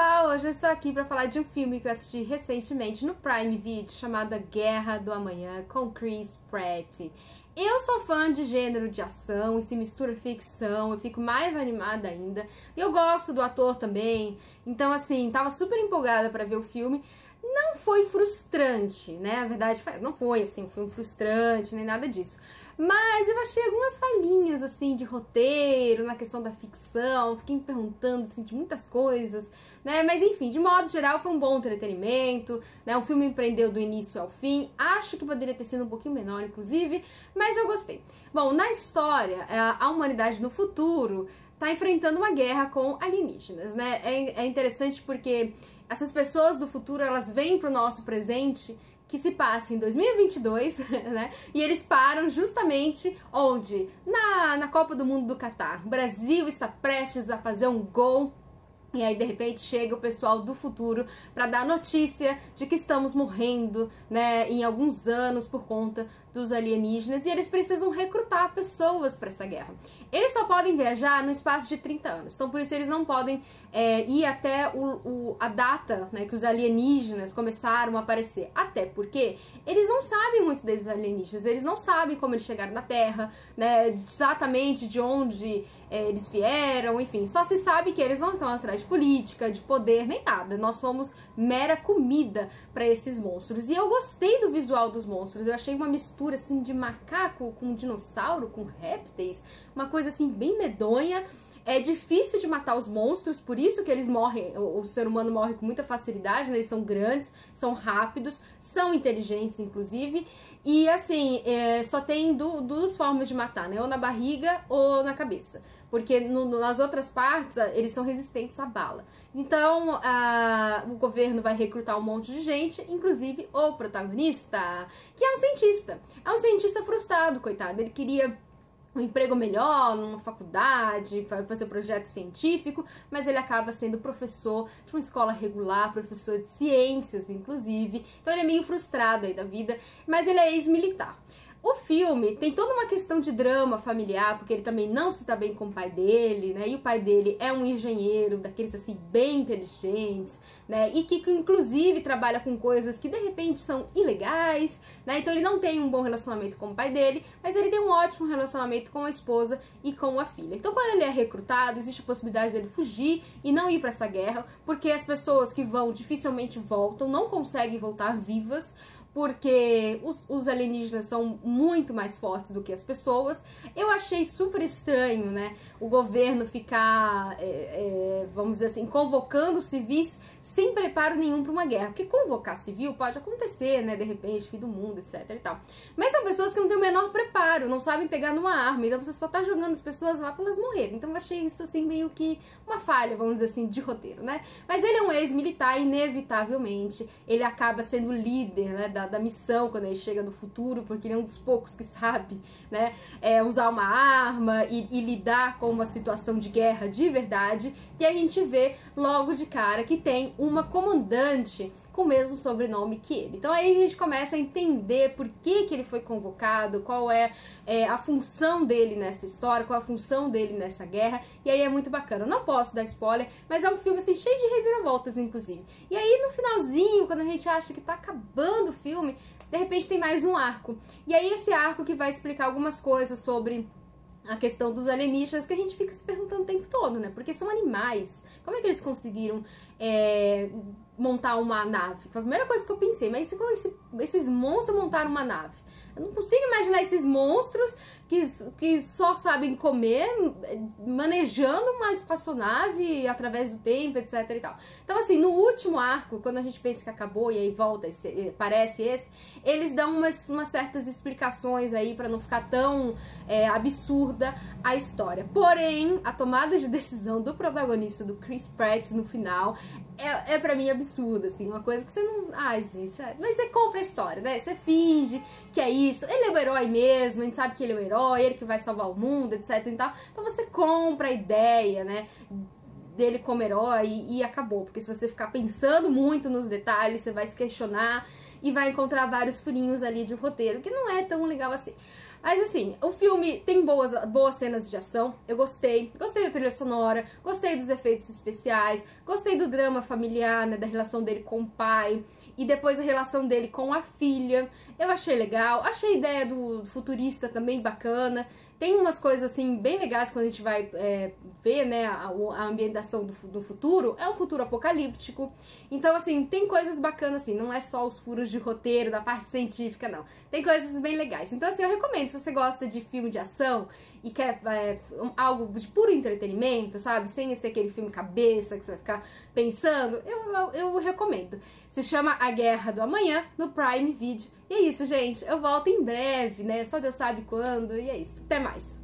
pessoal, hoje eu estou aqui para falar de um filme que eu assisti recentemente no Prime Video chamado Guerra do Amanhã, com Chris Pratt. Eu sou fã de gênero de ação, e se mistura ficção, eu fico mais animada ainda. Eu gosto do ator também, então assim, tava super empolgada para ver o filme. Não foi frustrante, né? A verdade, não foi assim, um filme frustrante, nem nada disso. Mas eu achei algumas falhinhas, assim, de roteiro, na questão da ficção, fiquei me perguntando, assim, de muitas coisas, né? Mas enfim, de modo geral, foi um bom entretenimento, né? O filme me prendeu do início ao fim, acho que poderia ter sido um pouquinho menor, inclusive, mas eu gostei. Bom, na história, a humanidade no futuro tá enfrentando uma guerra com alienígenas, né? É interessante porque essas pessoas do futuro, elas vêm pro nosso presente, que se passa em 2022, né? E eles param justamente onde? Na Copa do Mundo do Catar. O Brasil está prestes a fazer um gol. E aí, de repente, chega o pessoal do futuro para dar notícia de que estamos morrendo, né, em alguns anos por conta dos alienígenas, e eles precisam recrutar pessoas para essa guerra. Eles só podem viajar no espaço de 30 anos, então por isso eles não podem ir até a data, né, que os alienígenas começaram a aparecer. Até porque eles não sabem muito desses alienígenas, eles não sabem como eles chegaram na Terra, né, exatamente de onde eles vieram, enfim, só se sabe que eles não estão atrás de política, de poder, nem nada. Nós somos mera comida para esses monstros. E eu gostei do visual dos monstros, eu achei uma mistura assim de macaco com dinossauro, com répteis, uma coisa assim bem medonha. É difícil de matar os monstros, por isso que eles morrem, o ser humano morre com muita facilidade, né? Eles são grandes, são rápidos, são inteligentes, inclusive, e assim, só tem duas formas de matar, né? Ou na barriga ou na cabeça, porque nas outras partes eles são resistentes à bala. Então, o governo vai recrutar um monte de gente, inclusive o protagonista, que é um cientista frustrado, coitado. Ele queria um emprego melhor, numa faculdade, para fazer projeto científico, mas ele acaba sendo professor de uma escola regular, professor de ciências, inclusive. Então ele é meio frustrado aí da vida, mas ele é ex-militar. O filme tem toda uma questão de drama familiar, porque ele também não se dá bem com o pai dele, né? E o pai dele é um engenheiro, daqueles assim, bem inteligentes, né? E que inclusive trabalha com coisas que de repente são ilegais, né? Então ele não tem um bom relacionamento com o pai dele, mas ele tem um ótimo relacionamento com a esposa e com a filha. Então quando ele é recrutado, existe a possibilidade dele fugir e não ir para essa guerra, porque as pessoas que vão dificilmente voltam, não conseguem voltar vivas, porque os alienígenas são muito mais fortes do que as pessoas. Eu achei super estranho, né, o governo ficar, vamos dizer assim, convocando civis sem preparo nenhum para uma guerra, porque convocar civil pode acontecer, né, de repente, fim do mundo, etc e tal. Mas são pessoas que não têm o menor preparo, não sabem pegar numa arma, então você só tá jogando as pessoas lá pra elas morrerem. Então eu achei isso, assim, meio que uma falha, vamos dizer assim, de roteiro, né. Mas ele é um ex-militar, inevitavelmente, ele acaba sendo líder, né, da missão quando ele chega no futuro, porque ele é um dos poucos que sabe, né, usar uma arma e lidar com uma situação de guerra de verdade. E a gente vê logo de cara que tem uma comandante com o mesmo sobrenome que ele. Então aí a gente começa a entender por que ele foi convocado, qual é a função dele nessa história, qual é a função dele nessa guerra, e aí é muito bacana. Eu não posso dar spoiler, mas é um filme assim, cheio de reviravoltas, inclusive. E aí no finalzinho, quando a gente acha que tá acabando o filme, de repente tem mais um arco. E aí esse arco que vai explicar algumas coisas sobre a questão dos alienígenas, que a gente fica se perguntando o tempo todo, né? Porque são animais. Como é que eles conseguiram montar uma nave? Foi a primeira coisa que eu pensei, mas como esses monstros montaram uma nave? Eu não consigo imaginar esses monstros que só sabem comer, manejando uma espaçonave através do tempo, etc e tal. Então, assim, no último arco, quando a gente pensa que acabou e aí volta, parece eles dão umas certas explicações aí pra não ficar tão absurda a história. Porém, a tomada de decisão do protagonista, do Chris Pratt, no final, pra mim absurda, assim, uma coisa que você não... Ai, gente, mas você compra a história, né? Você finge que é isso. Ele é o herói mesmo, a gente sabe que ele é o herói, ele que vai salvar o mundo, etc e tal. Então você compra a ideia, né, dele como herói e acabou. Porque se você ficar pensando muito nos detalhes, você vai se questionar e vai encontrar vários furinhos ali de roteiro, que não é tão legal assim. Mas assim, o filme tem boas cenas de ação, eu gostei da trilha sonora, gostei dos efeitos especiais, gostei do drama familiar, né, da relação dele com o pai, e depois a relação dele com a filha, eu achei legal, achei a ideia do futurista também bacana, tem umas coisas assim bem legais quando a gente vai ver, né, a ambientação do futuro, é um futuro apocalíptico, então assim, tem coisas bacanas assim, não é só os furos de roteiro da parte científica não, tem coisas bem legais, então assim, eu recomendo, se você gosta de filme de ação e quer algo de puro entretenimento, sabe, sem ser aquele filme cabeça que você vai ficar pensando, eu recomendo. Se chama A Guerra do Amanhã, no Prime Video. E é isso, gente. Eu volto em breve, né? Só Deus sabe quando. E é isso. Até mais.